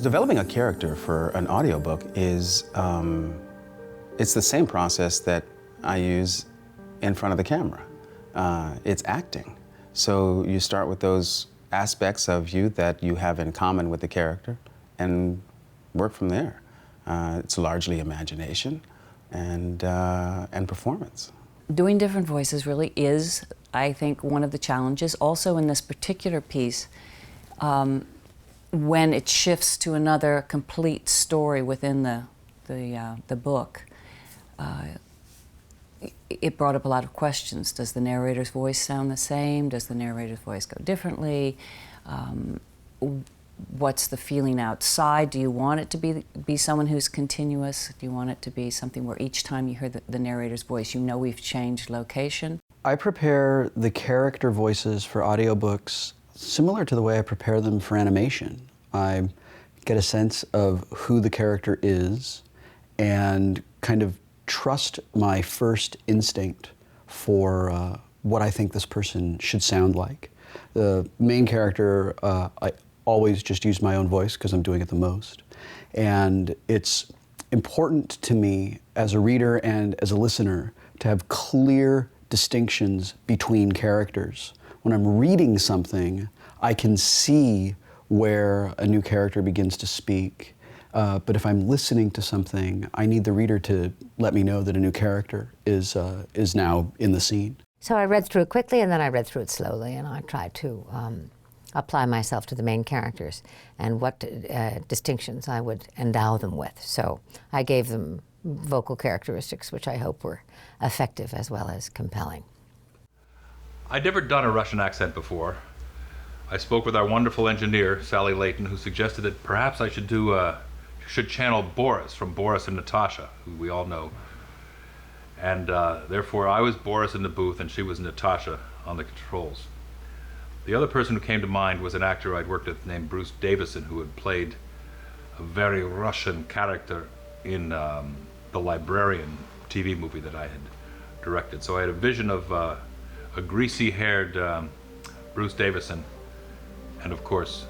Developing a character for an audiobook is, it's the same process that I use in front of the camera. It's acting. So you start with those aspects of you that you have in common with the character and work from there. It's largely imagination and performance. Doing different voices really is, I think, one of the challenges. Also in this particular piece, when it shifts to another complete story within the book, it brought up a lot of questions. Does the narrator's voice sound the same? Does the narrator's voice go differently? What's the feeling outside? Do you want it to be someone who's continuous? Do you want it to be something where each time you hear the narrator's voice, you know we've changed location? I prepare the character voices for audiobooks similar to the way I prepare them for animation. I get a sense of who the character is and kind of trust my first instinct for what I think this person should sound like. The main character, I always just use my own voice because I'm doing it the most. And it's important to me as a reader and as a listener to have clear distinctions between characters. When I'm reading something, I can see where a new character begins to speak. But if I'm listening to something, I need the reader to let me know that a new character is now in the scene. So I read through it quickly, and then I read through it slowly, and I tried to apply myself to the main characters and what distinctions I would endow them with. So I gave them vocal characteristics which I hope were effective as well as compelling. I'd never done a Russian accent before. I spoke with our wonderful engineer, Sally Layton, who suggested that perhaps I should channel Boris from Boris and Natasha, who we all know. And therefore I was Boris in the booth and she was Natasha on the controls. The other person who came to mind was an actor I'd worked with named Bruce Davison, who had played a very Russian character in The Librarian TV movie that I had directed. So I had a vision of a greasy-haired Bruce Davison and, of course,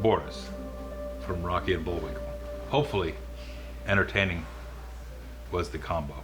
Boris from Rocky and Bullwinkle. Hopefully, entertaining was the combo.